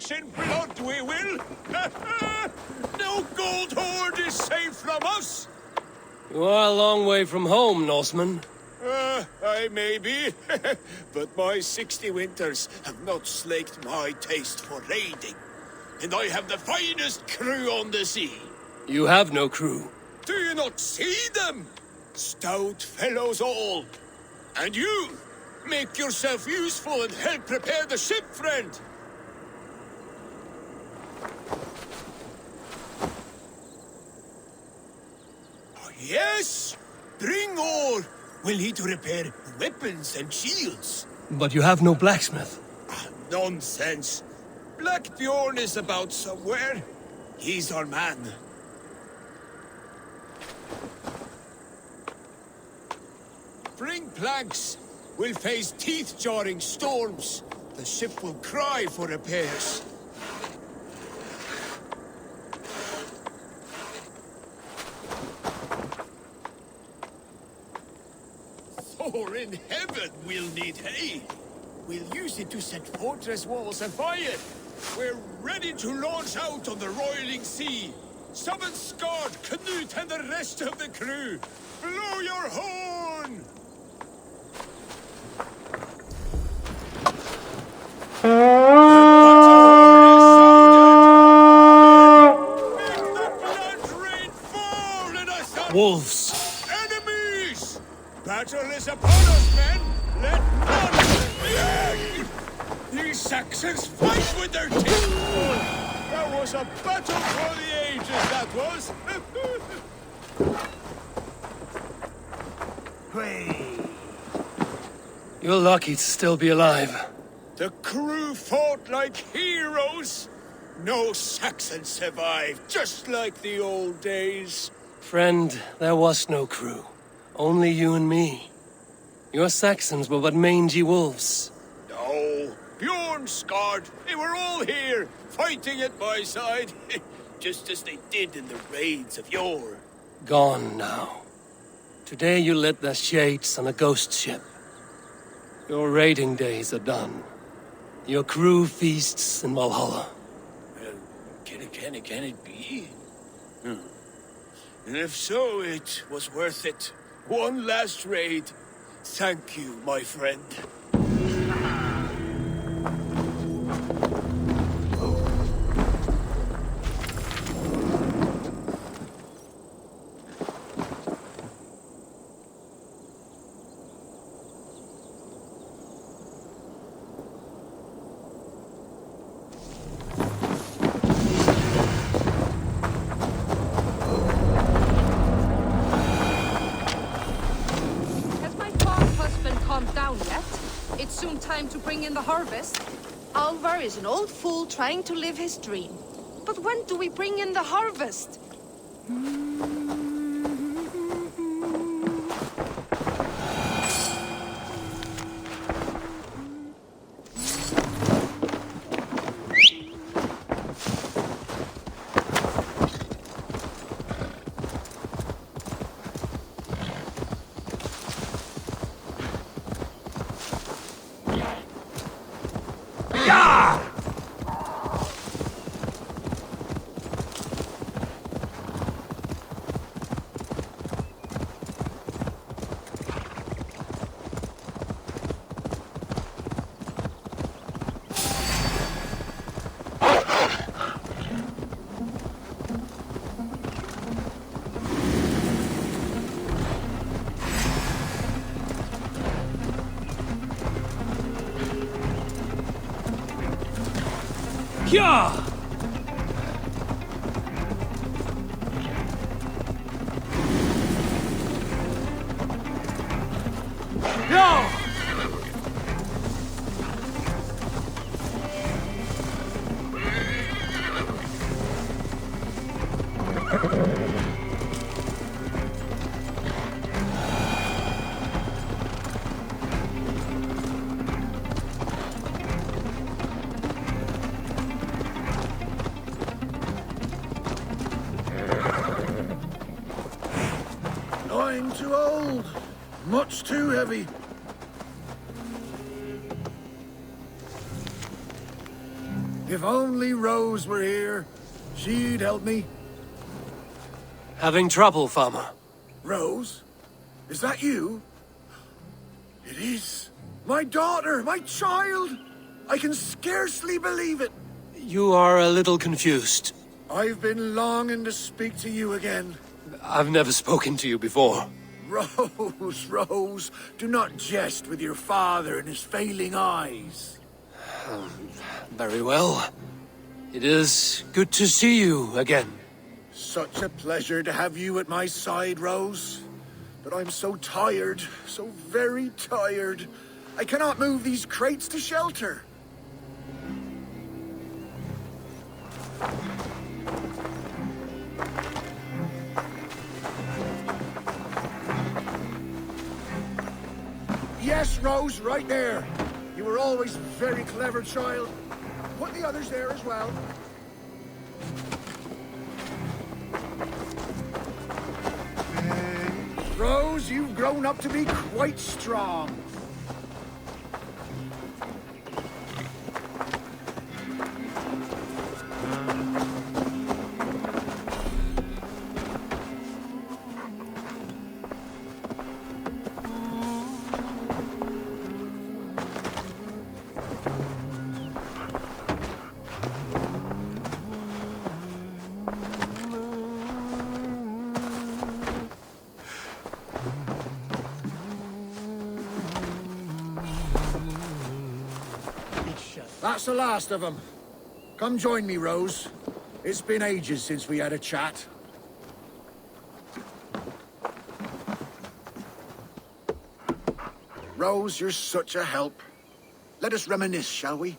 In blood, we will. No gold hoard is safe from us. You are a long way from home, Norseman. I may be, but my 60 winters have not slaked my taste for raiding. And I have the finest crew on the sea. You have no crew. Do you not see them? Stout fellows all. And you, make yourself useful and help prepare the ship, friend. Yes! Bring ore! We'll need to repair weapons and shields. But you have no blacksmith. Nonsense. Black Bjorn is about somewhere. He's our man. Bring planks. We'll face teeth-jarring storms. The ship will cry for repairs. For in heaven we'll need hay. We'll use it to set fortress walls afire. We're ready to launch out on the roiling sea. Summon Skard, Canute, and the rest of the crew. Blow your horn! Make the blood rain fall in us! Wolves. Enemies! Battle is upon us, men! Let none... These Saxons fight with their teeth! That was a battle for the ages, that was! You're lucky to still be alive. The crew fought like heroes! No Saxon survived, just like the old days. Friend, there was no crew. Only you and me. Your Saxons were but mangy wolves. No, Bjorn, Skard, they were all here, fighting at my side. Just as they did in the raids of yore. Gone now. Today you led the Shades on a ghost ship. Your raiding days are done. Your crew feasts in Valhalla. Can it be? And if so, it was worth it. One last raid. Thank you, my friend. Time to bring in the harvest. Alvar is an old fool trying to live his dream. But when do we bring in the harvest? Yeah! No! I'm too old. Much too heavy. If only Rose were here, she'd help me. Having trouble, farmer. Rose? Is that you? It is. My daughter, my child! I can scarcely believe it. You are a little confused. I've been longing to speak to you again. I've never spoken to you before. Rose, do not jest with your father and his failing eyes. Very well. It is good to see you again. Such a pleasure to have you at my side, Rose. But I'm so tired, so very tired. I cannot move these crates to shelter. Yes, Rose, right there. You were always a very clever child. Put the others there as well. Rose, you've grown up to be quite strong. That's the last of them. Come join me, Rose. It's been ages since we had a chat. Rose, you're such a help. Let us reminisce, shall we?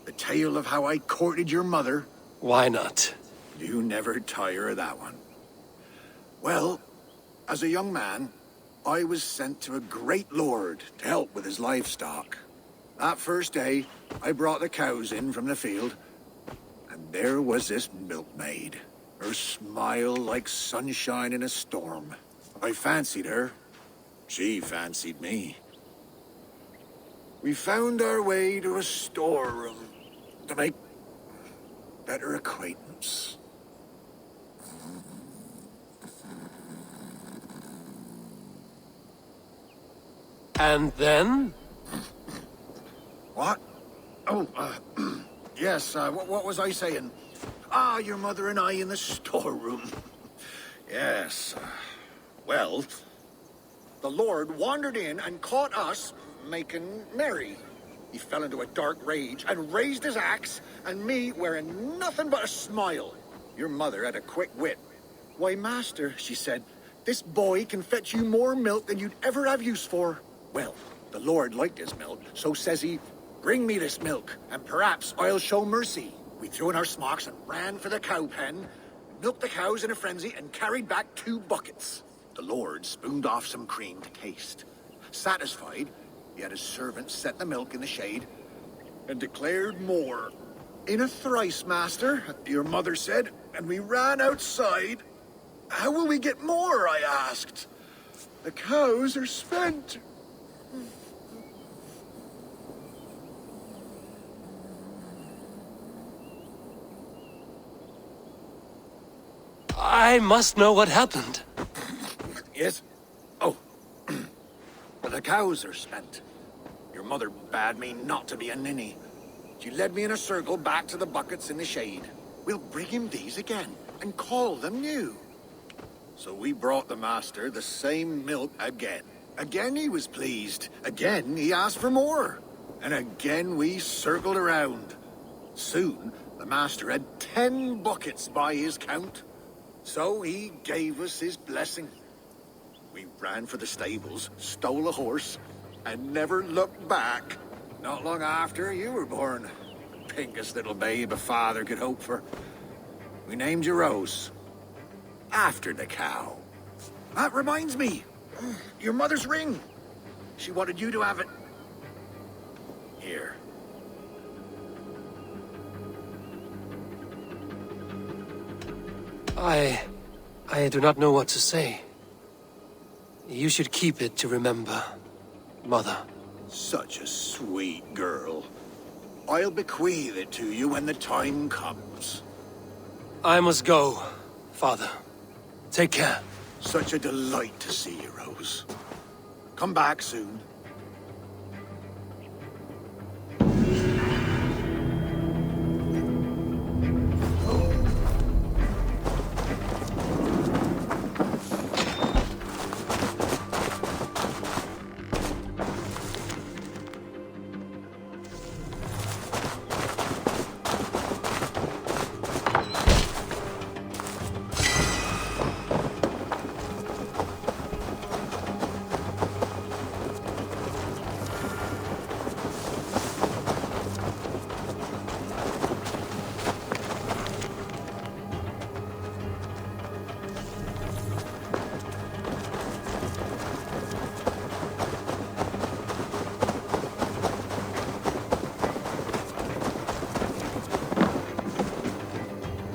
The tale of how I courted your mother. Why not? You never tire of that one. Well, as a young man, I was sent to a great lord to help with his livestock. That first day, I brought the cows in from the field, and there was this milkmaid. Her smile like sunshine in a storm. I fancied her. She fancied me. We found our way to a storeroom to make better acquaintance. And then? What? Oh, yes, what was I saying? Ah, your mother and I in the storeroom. Yes. Well, the Lord wandered in and caught us making merry. He fell into a dark rage and raised his axe, and me wearing nothing but a smile. Your mother had a quick wit. Why, master, she said, this boy can fetch you more milk than you'd ever have use for. Well, the Lord liked his milk, so says he, bring me this milk, and perhaps I'll show mercy. We threw in our smocks and ran for the cow pen, milked the cows in a frenzy, and carried back 2 buckets. The Lord spooned off some cream to taste. Satisfied, he had his servant set the milk in the shade, and declared more. In a thrice, master, your mother said, and we ran outside. How will we get more, I asked. The cows are spent. I must know what happened. Yes? Oh. The cows are spent. Your mother bade me not to be a ninny. She led me in a circle back to the buckets in the shade. We'll bring him these again, and call them new. So we brought the master the same milk again. Again he was pleased. Again he asked for more. And again we circled around. Soon, The master had 10 buckets by his count, so he gave us his blessing. We ran for the stables, stole a horse, and never looked back. Not long after you were born. Pinkest little babe a father could hope for. We named you Rose. After the cow. That reminds me. Your mother's ring. She wanted you to have it. Here. I do not know what to say. You should keep it to remember, Mother. Such a sweet girl. I'll bequeath it to you when the time comes. I must go, Father. Take care. Such a delight to see you, Rose. Come back soon.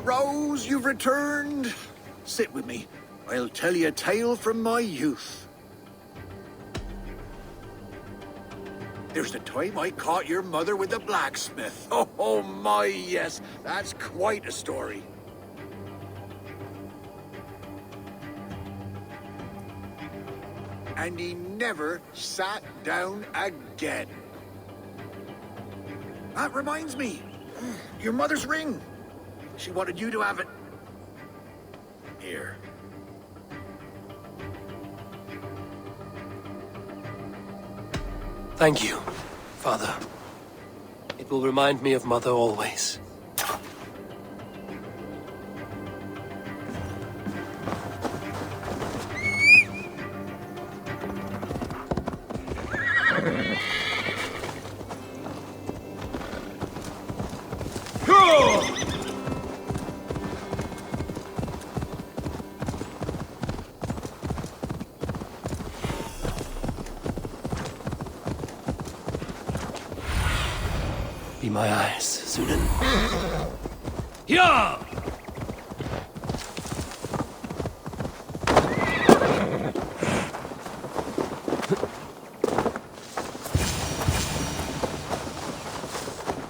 Rose, you've returned. Sit with me. I'll tell you a tale from my youth. There's the time I caught your mother with the blacksmith. Oh my, yes. That's quite a story. And he never sat down again. That reminds me. Your mother's ring. She wanted you to have it. Here. Thank you, Father. It will remind me of Mother always. Be my eyes, Sunan. Yeah!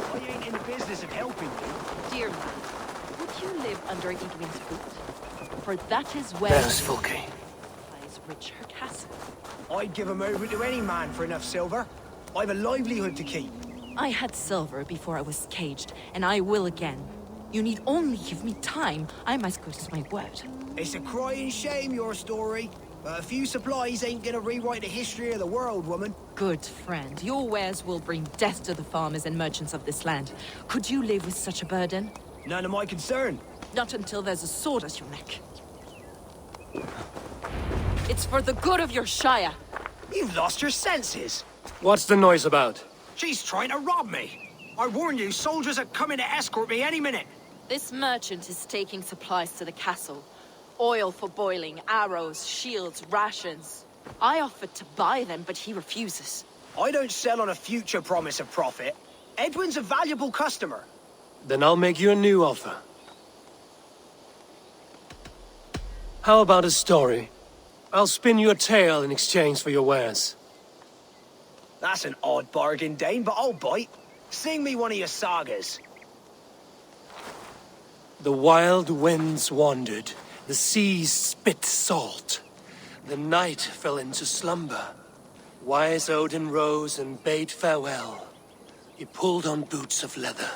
I ain't in the business of helping you. Dear man, would you live under Edwin's roof? For that is where There's Fulke. lies richer castle. I'd give 'em over to any man for enough silver. I've a livelihood to keep. I had silver before I was caged, and I will again. You need only give me time. I'm as good as my word. It's a crying shame, your story. But a few supplies ain't gonna rewrite the history of the world, woman. Good friend, your wares will bring death to the farmers and merchants of this land. Could you live with such a burden? None of my concern. Not until there's a sword at your neck. It's for the good of your shire. You've lost your senses. What's the noise about? She's trying to rob me. I warn you, soldiers are coming to escort me any minute. This merchant is taking supplies to the castle. Oil for boiling, arrows, shields, rations. I offered to buy them, but he refuses. I don't sell on a future promise of profit. Edwin's a valuable customer. Then I'll make you a new offer. How about a story? I'll spin you a tale in exchange for your wares. That's an odd bargain, Dane, but I'll bite. Sing me one of your sagas. The wild winds wandered, the seas spit salt. The night fell into slumber. Wise Odin rose and bade farewell. He pulled on boots of leather.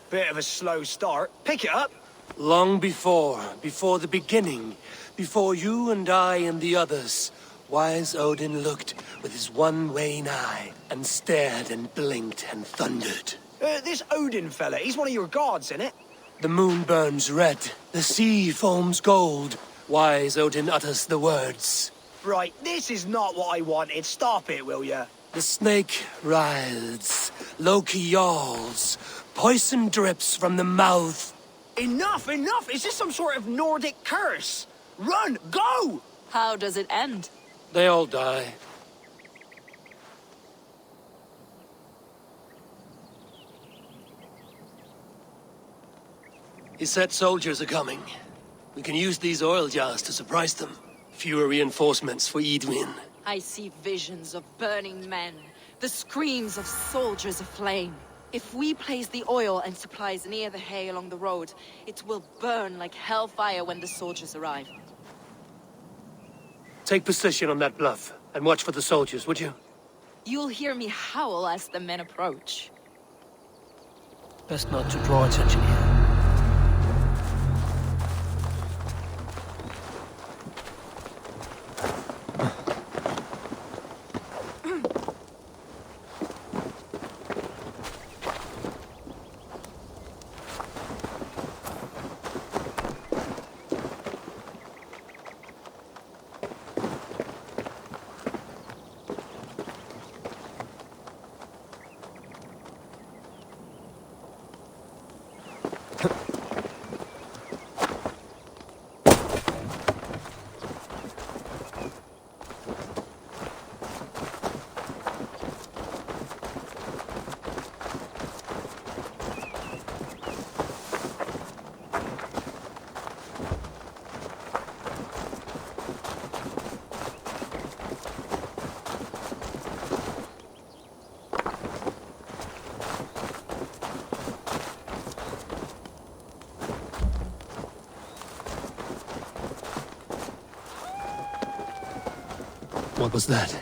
Bit of a slow start. Pick it up. Long before the beginning, before you and I and the others, Wise Odin looked with his one wane eye and stared and blinked and thundered. This Odin fella, he's one of your gods, isn't it? The moon burns red, the sea foams gold. Wise Odin utters the words. Right, this is not what I wanted. Stop it, will ya? The snake writhes, Loki yawls, poison drips from the mouth. Enough, enough! Is this some sort of Nordic curse? Run, go! How does it end? They all die. He said soldiers are coming. We can use these oil jars to surprise them. Fewer reinforcements for Edwin. I see visions of burning men, the screams of soldiers aflame. If we place the oil and supplies near the hay along the road, it will burn like hellfire when the soldiers arrive. Take position on that bluff, and watch for the soldiers, would you? You'll hear me howl as the men approach. Best not to draw attention here. What was that?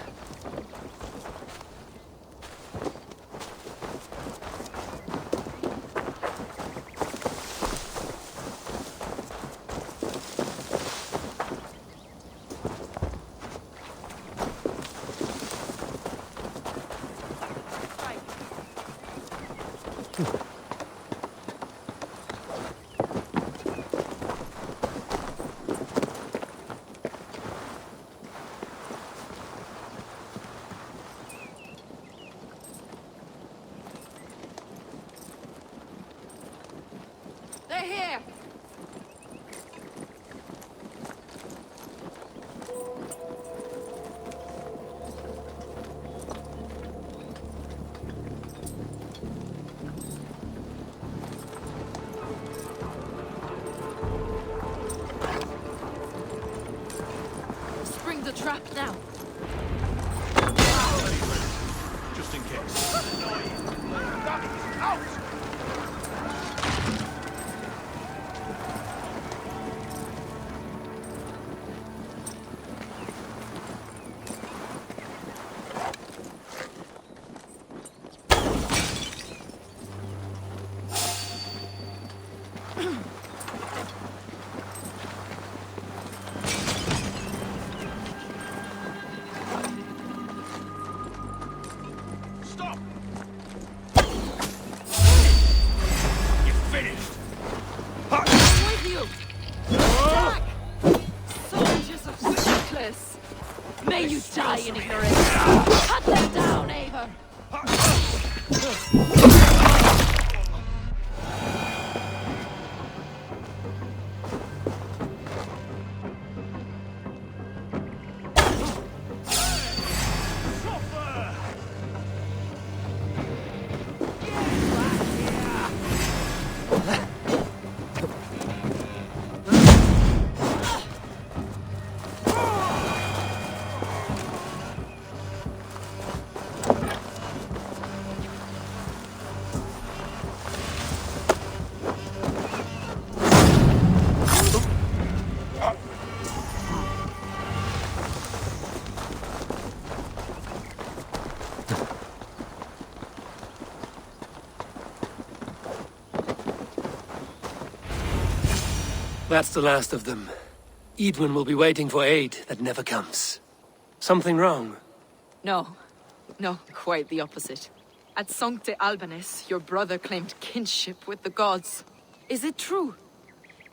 They're here! Spring the trap now. Just in case. Out! Stop! You're finished! With you! Attack! Soldiers of Sickness! May you die in ignorance! Cut them down, Ava! That's the last of them. Edwin will be waiting for aid that never comes. Something wrong? No. No, quite the opposite. At Sancte Albanus, your brother claimed kinship with the gods. Is it true?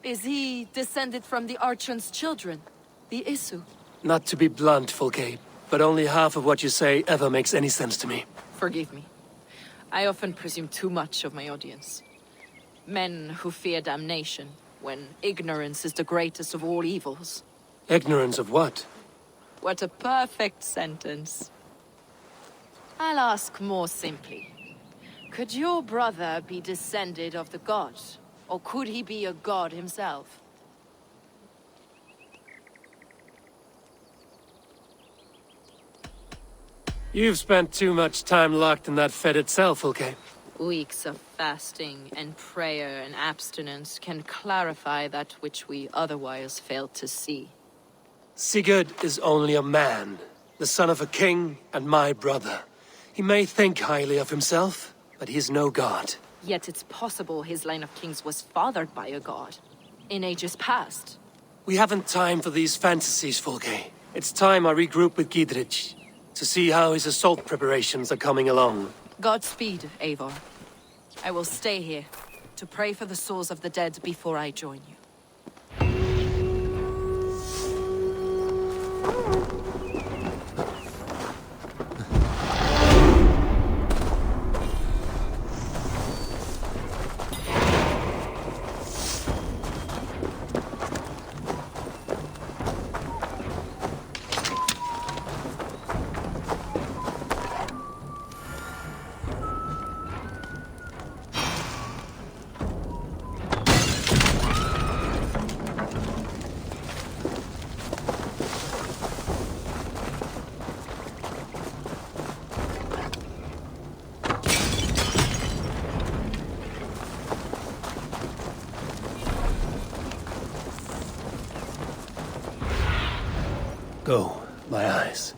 Is he descended from the Archon's children, the Isu? Not to be blunt, Fulke, but only half of what you say ever makes any sense to me. Forgive me. I often presume too much of my audience. Men who fear damnation, when ignorance is the greatest of all evils. Ignorance of what? What a perfect sentence. I'll ask more simply. Could your brother be descended of the gods? Or could he be a god himself? You've spent too much time locked in that fed itself, Fulke. Weeks of fasting and prayer and abstinence can clarify that which we otherwise fail to see. Sigurd is only a man, the son of a king and my brother. He may think highly of himself, but he is no god. Yet it's possible his line of kings was fathered by a god, in ages past. We haven't time for these fantasies, Fulke. It's time I regroup with Gidrich, to see how his assault preparations are coming along. Godspeed, Eivor. I will stay here, to pray for the souls of the dead before I join you. Go, my eyes.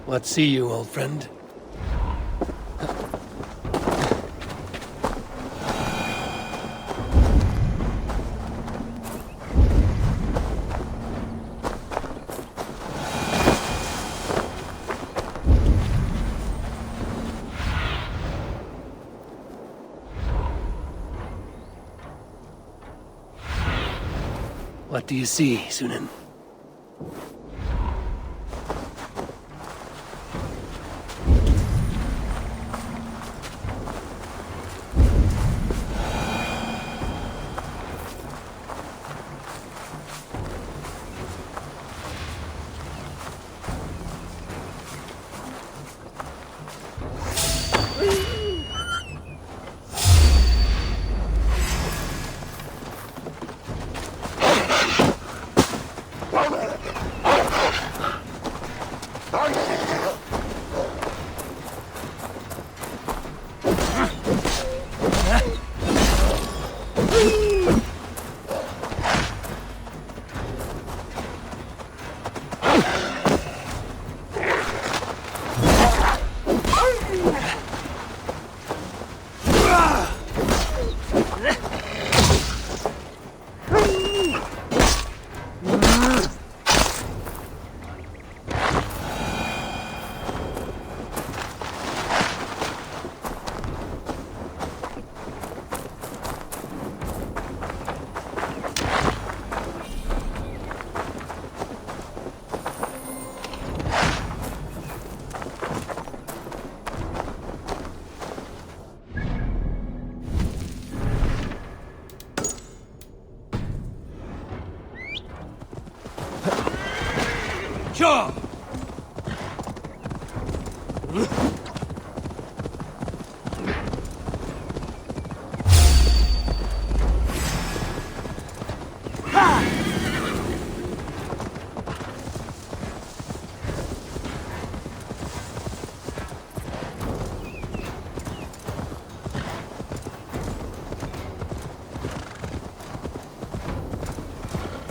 What see you, old friend? What do you see, Sunan? Sure!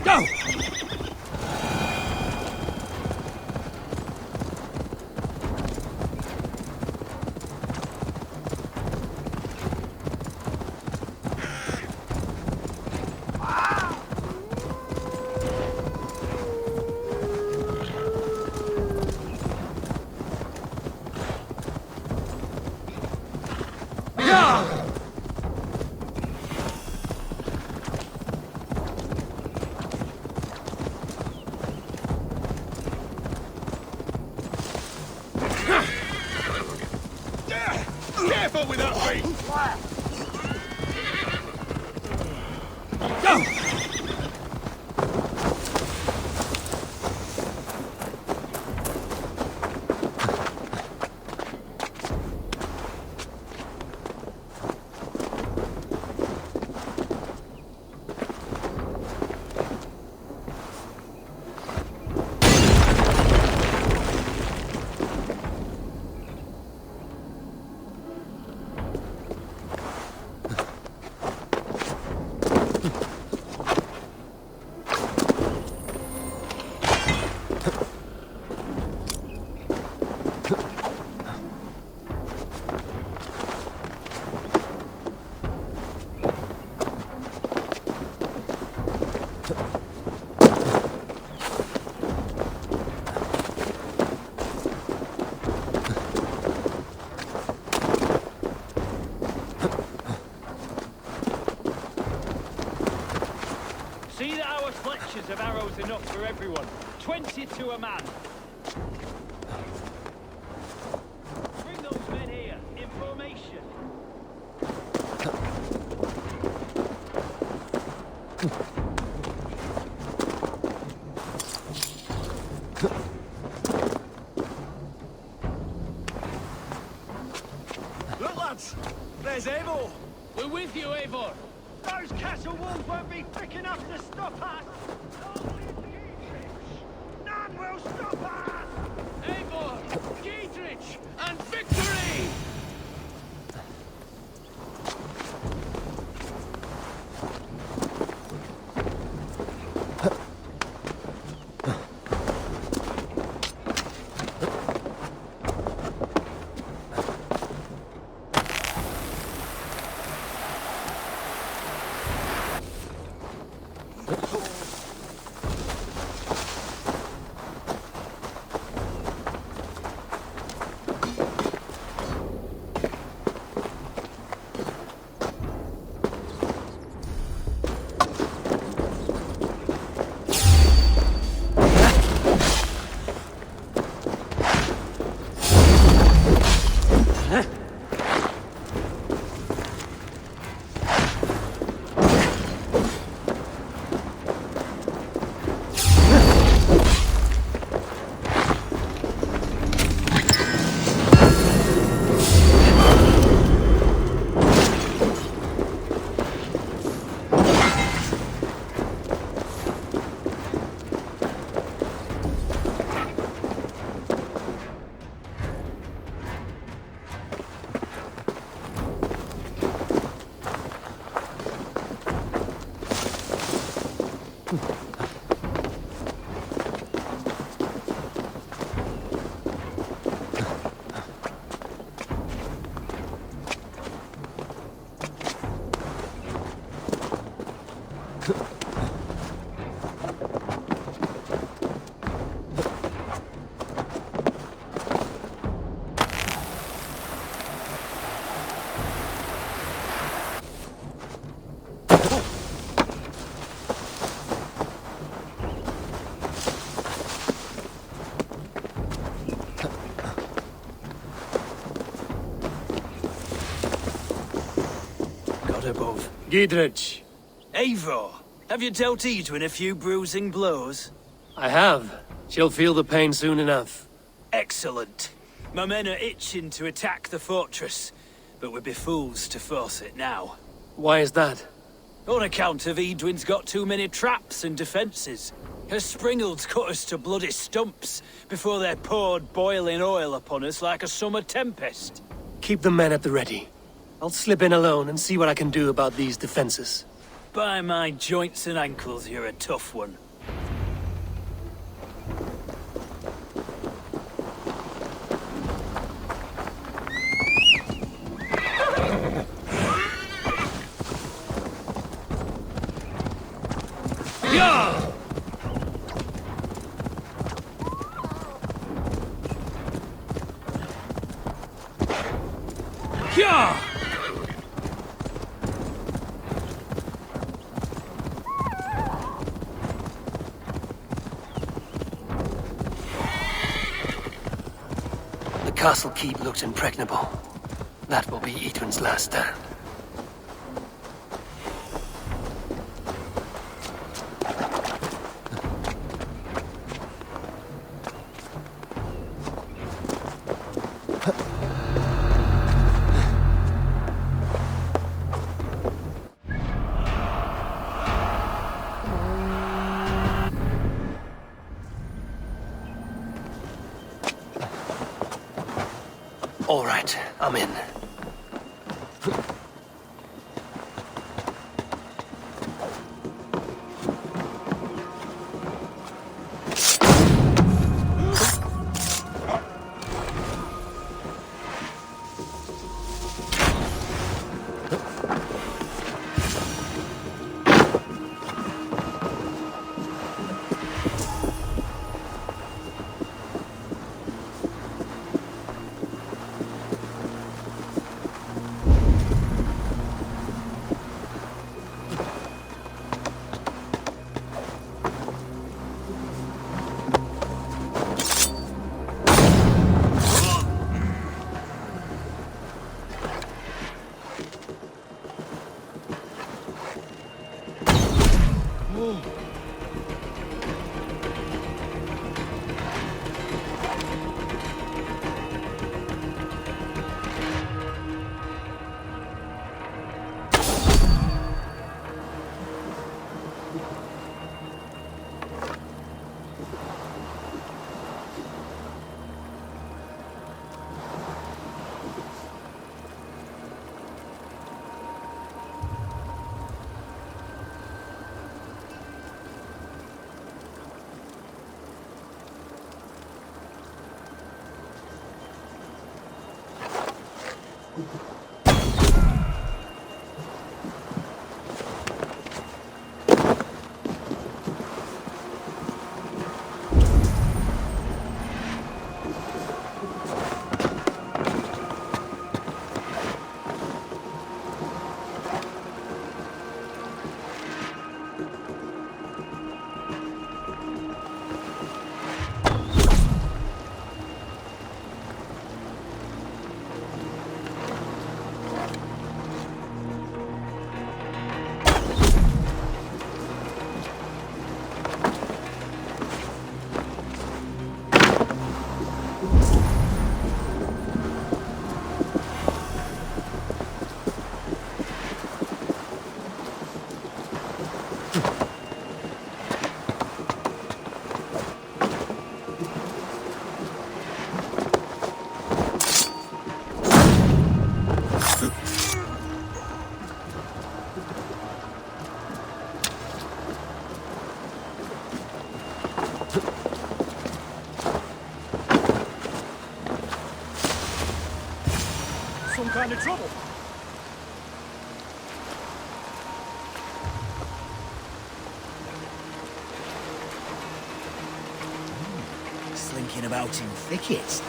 Go! Careful with that feet! Go! See that our fletchers have arrows enough for everyone. 20 to a man. Bring those men here, in formation. Look, lads! There's Eivor! We're with you, Eivor. Those castle walls won't be thick enough to stop us! None will stop us! Eivor, Dietrich, and victory! Above. Giedrich. Eivor, have you dealt Edwin a few bruising blows? I have. She'll feel the pain soon enough. Excellent. My men are itching to attack the fortress, but we'd be fools to force it now. Why is that? On account of Edwin's got too many traps and defenses. Her springalds cut us to bloody stumps before they poured boiling oil upon us like a summer tempest. Keep the men at the ready. I'll slip in alone and see what I can do about these defenses. By my joints and ankles, you're a tough one. Yeah! Yeah! The castle keep looks impregnable. That will be Edwin's last stand. All right, I'm in. Some kind of trouble. thinking about in thickets.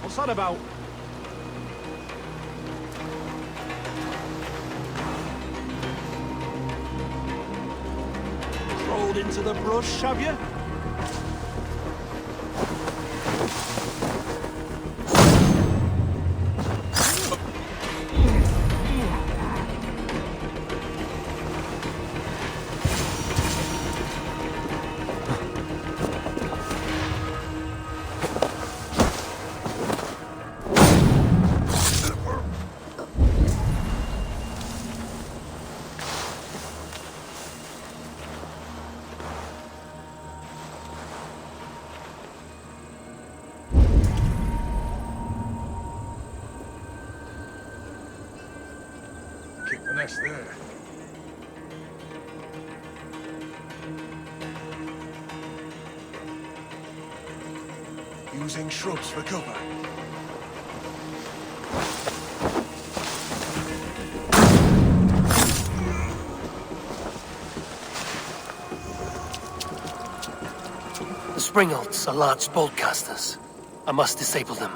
What's that about? Rolled into the brush, have you? Kick the nest there. Using shrubs for cover. The Springolds are large boltcasters. I must disable them.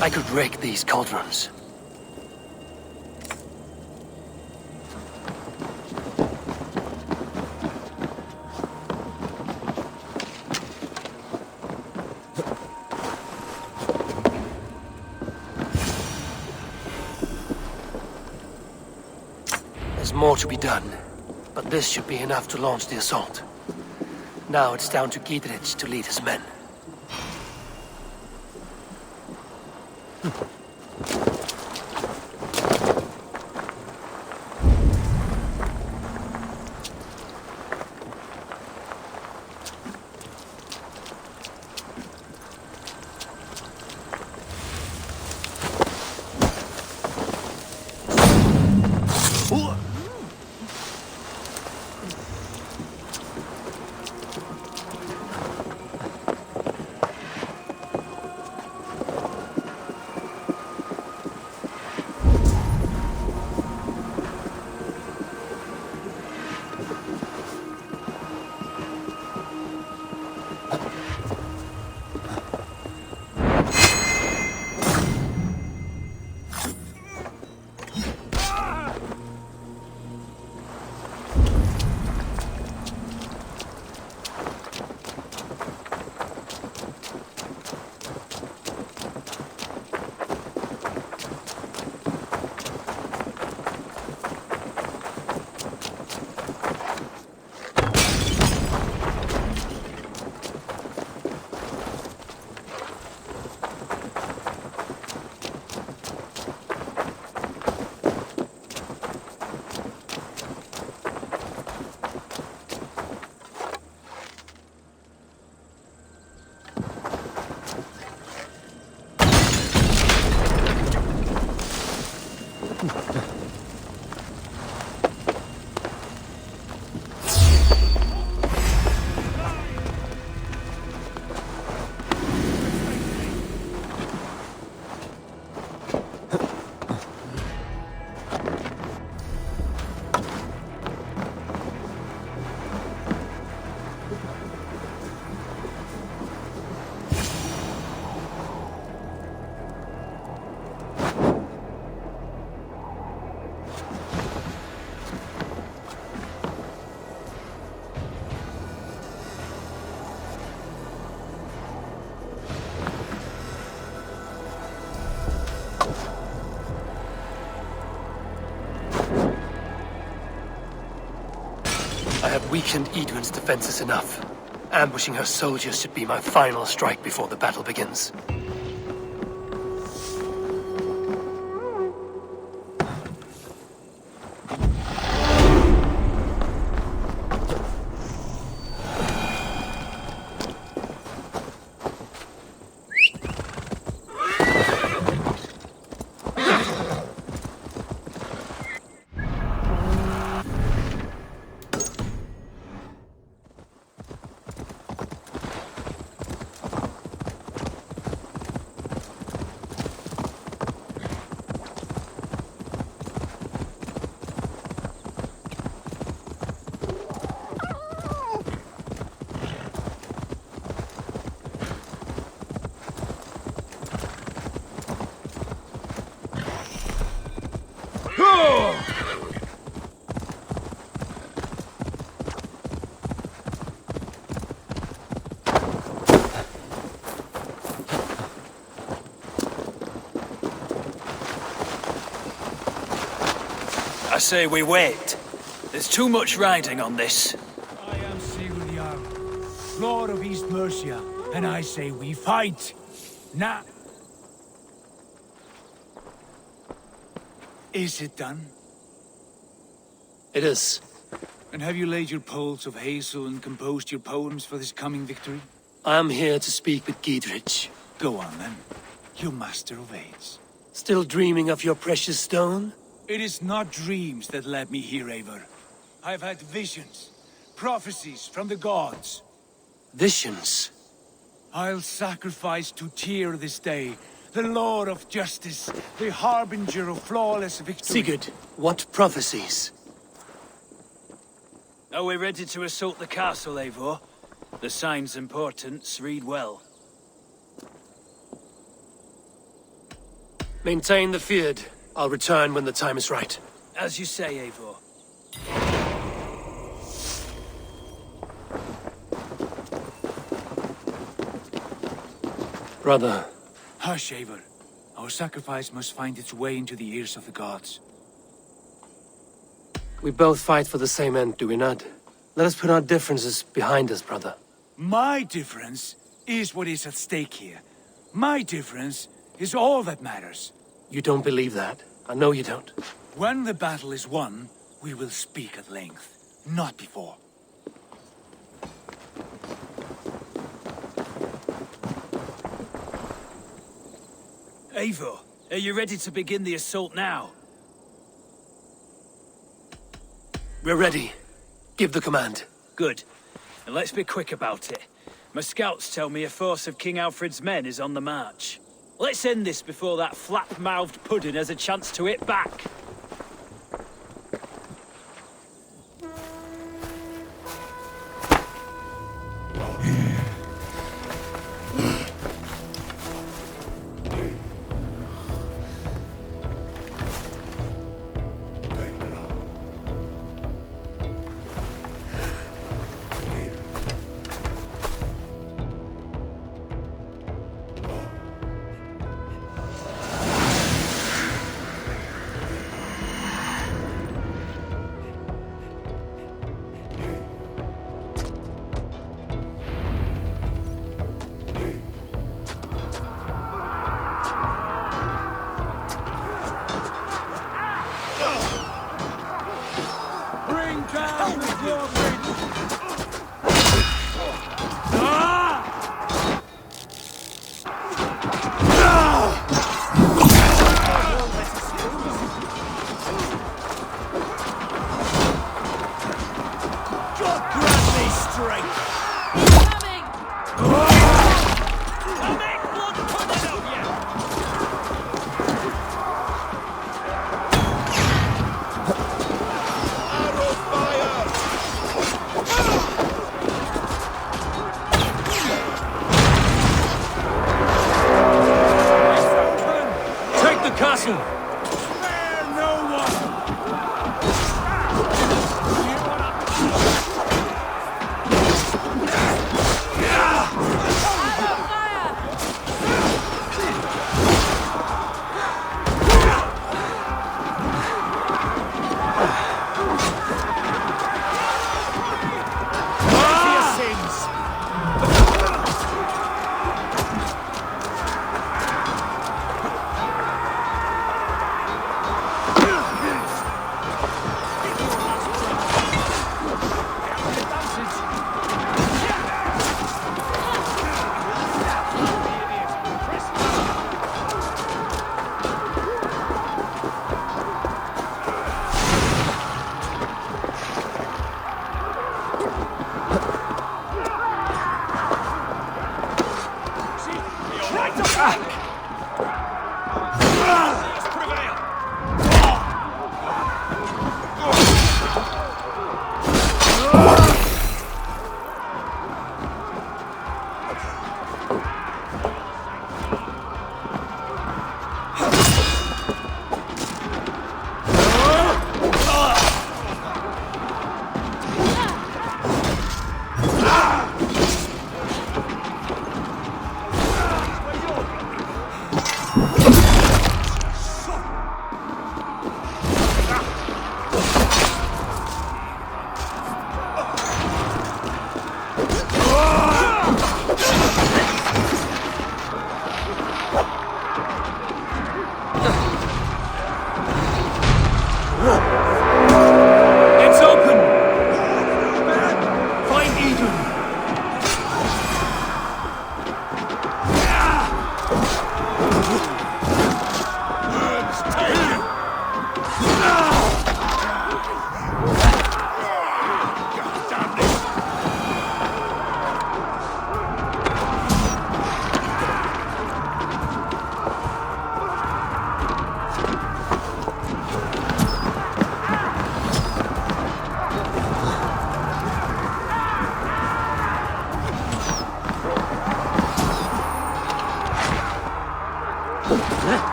I could rake these cauldrons. There's more to be done, but this should be enough to launch the assault. Now it's down to Giedrich to lead his men. I have weakened Edwin's defenses enough. Ambushing her soldiers should be my final strike before the battle begins. I say we wait. There's too much riding on this. I am Sigurd, Lord of East Mercia, and I say we fight. Nah. Is it done? It is. And have you laid your poles of hazel and composed your poems for this coming victory? I am here to speak with Giedrich. Go on then, you master of aids. Still dreaming of your precious stone? It is not dreams that led me here, Eivor. I've had visions, prophecies from the gods. Visions? I'll sacrifice to Tyr this day, the Lord of Justice, the harbinger of flawless victory. Sigurd, what prophecies? Are we ready to assault the castle, Eivor? The signs and portents read well. Maintain the feud. I'll return when the time is right. As you say, Eivor. Brother. Hush, Eivor. Our sacrifice must find its way into the ears of the gods. We both fight for the same end, do we not? Let us put our differences behind us, brother. My difference is what is at stake here. My difference is all that matters. You don't believe that. I know you don't. When the battle is won, we will speak at length. Not before. Eivor, are you ready to begin the assault now? We're ready. Give the command. Good. And let's be quick about it. My scouts tell me a force of King Alfred's men is on the march. Let's end this before that flap-mouthed pudding has a chance to hit back.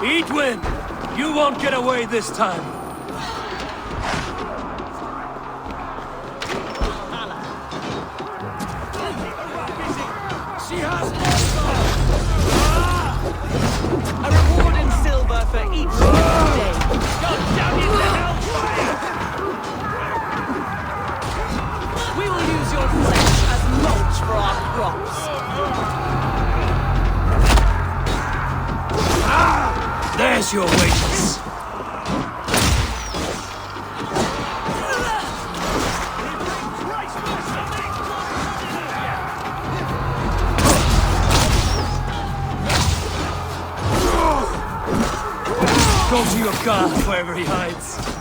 Edwin! You won't get away this time! She has a reward in silver for each day. God damn it, the hellfire! We will use your flesh as mulch for our crops. There's your wages! Go to your god wherever he hides.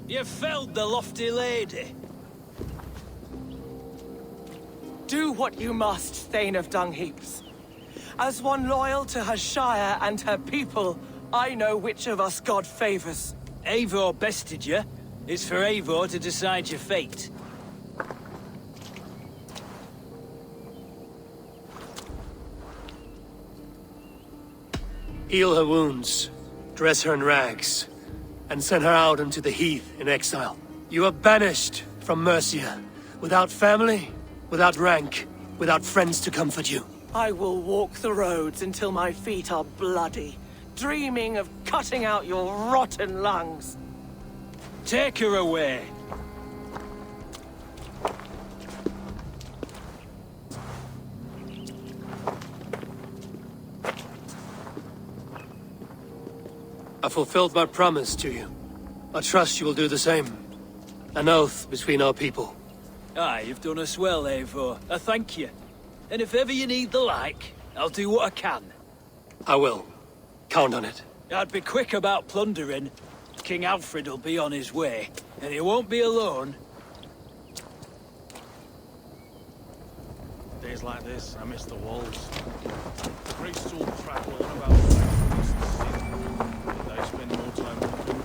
You felled the lofty lady. Do what you must, Thane of Dung Heaps. As one loyal to her shire and her people, I know which of us God favors. Eivor bested you. It's for Eivor to decide your fate. Heal her wounds, dress her in rags, and send her out into the heath in exile. You are banished from Mercia, without family, without rank, without friends to comfort you. I will walk the roads until my feet are bloody, dreaming of cutting out your rotten lungs. Take her away. I fulfilled my promise to you. I trust you will do the same. An oath between our people. Aye, you've done us well, Eivor. I thank you. And if ever you need the like, I'll do what I can. I will. Count on it. I'd be quick about plundering. King Alfred will be on his way, and he won't be alone. Days like this, I miss the walls. Priests all prattle on about but I spend more time looking.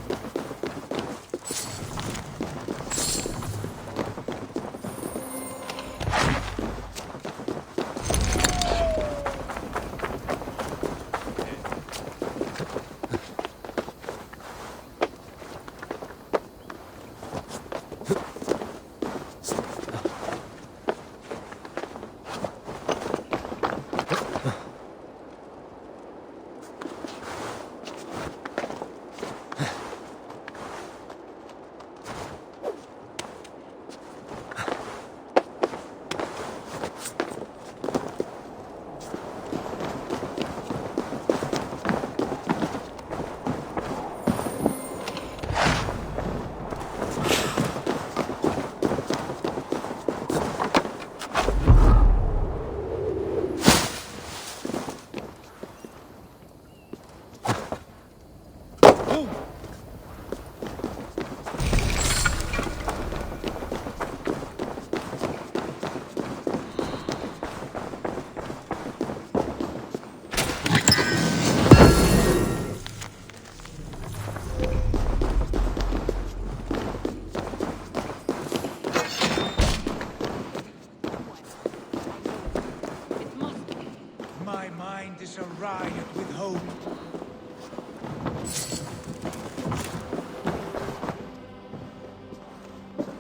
A riot with hope.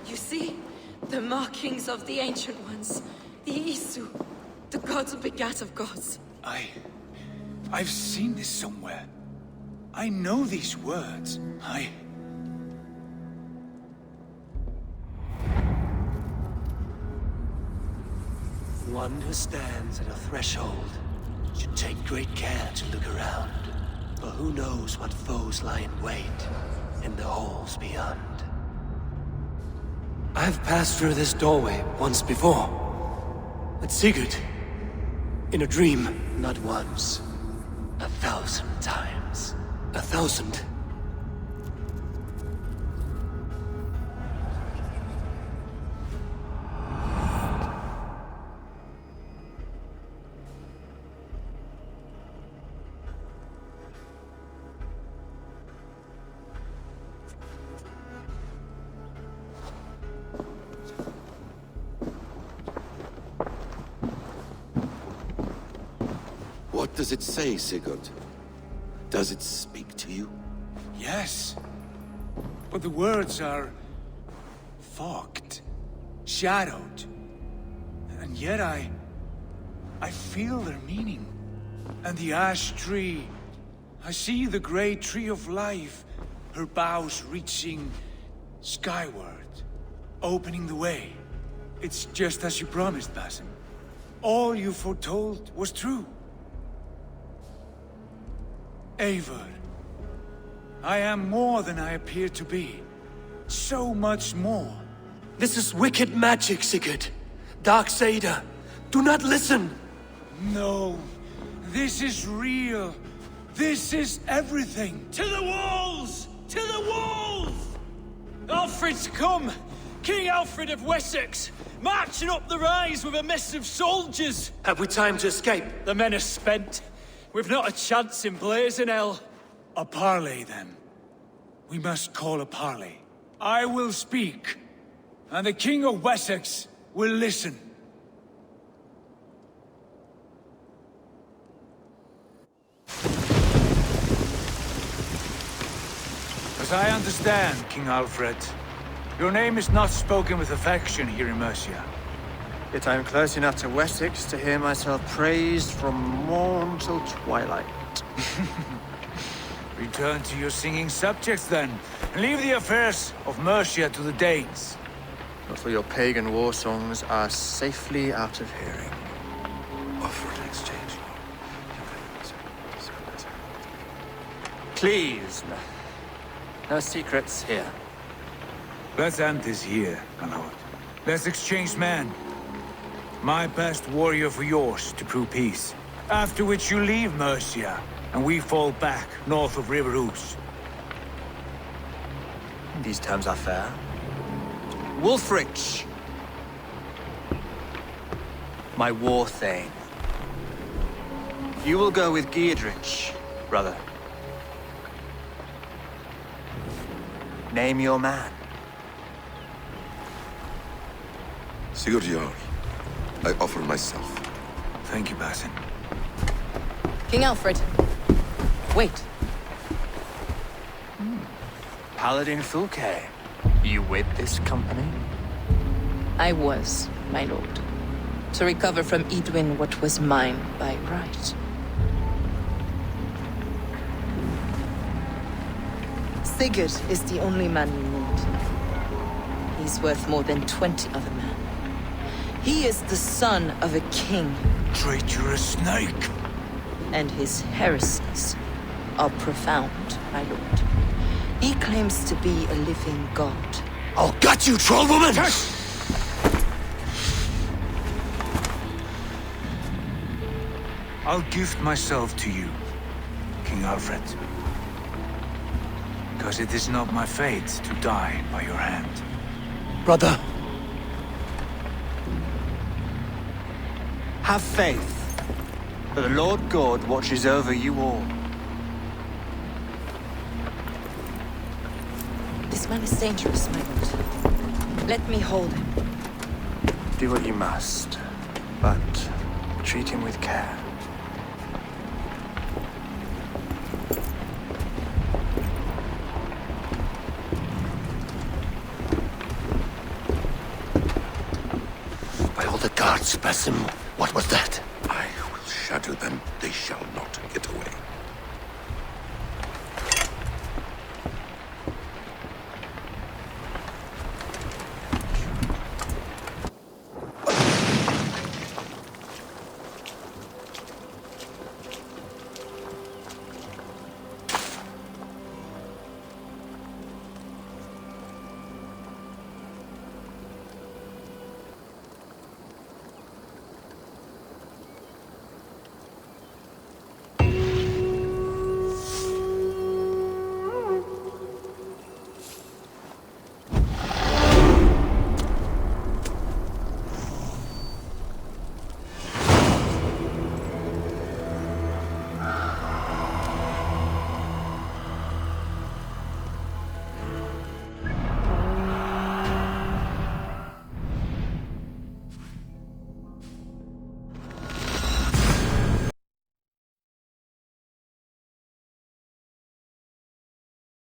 You see? The markings of the Ancient Ones. The Isu. The gods begat of gods. I've seen this somewhere. I know these words. One who stands at a threshold should take great care to look around, for who knows what foes lie in wait in the halls beyond. I've passed through this doorway once before, with Sigurd, in a dream, not once, 1,000 times. 1,000. What does it say, Sigurd? Does it speak to you? Yes. But the words are fogged, shadowed. And yet I feel their meaning. And the ash tree, I see the great tree of life, her boughs reaching skyward, opening the way. It's just as you promised, Basim. All you foretold was true. Eivor, I am more than I appear to be. So much more. This is wicked magic, Sigurd. Darksader, do not listen! No, this is real. This is everything. To the walls! To the walls! Alfred's come! King Alfred of Wessex! Marching up the rise with a mess of soldiers! Have we time to escape? The men are spent. We've not a chance in blazing hell. A parley, then. We must call a parley. I will speak, and the King of Wessex will listen. As I understand, King Alfred, your name is not spoken with affection here in Mercia. Yet I am close enough to Wessex to hear myself praised from morn till twilight. Return to your singing subjects, then, and leave the affairs of Mercia to the Danes. But for your pagan war songs are safely out of hearing. Offer an exchange. Please, no secrets here. Let's end this here, my lord. Let's exchange men. My best warrior for yours to prove peace. After which you leave Mercia, and we fall back north of River Ouse. These terms are fair. Wulfrich! My war thane. You will go with Geodrich, brother. Name your man. Sigurd Jarl, I offer myself. Thank you, Basin. King Alfred. Wait. Paladin Fulke, you with this company? I was, my lord. To recover from Edwin what was mine by right. Sigurd is the only man you need. He's worth more than 20 other men. He is the son of a king. Traitorous snake! And his heresies are profound, my lord. He claims to be a living god. I'll gut you, troll woman! I'll gift myself to you, King Alfred. Because it is not my fate to die by your hand. Brother. Have faith, for the Lord God watches over you all. This man is dangerous, my lord. Let me hold him. Do what you must, but treat him with care. By all the gods, Basim, what was that? I will shatter them. They shall not get away.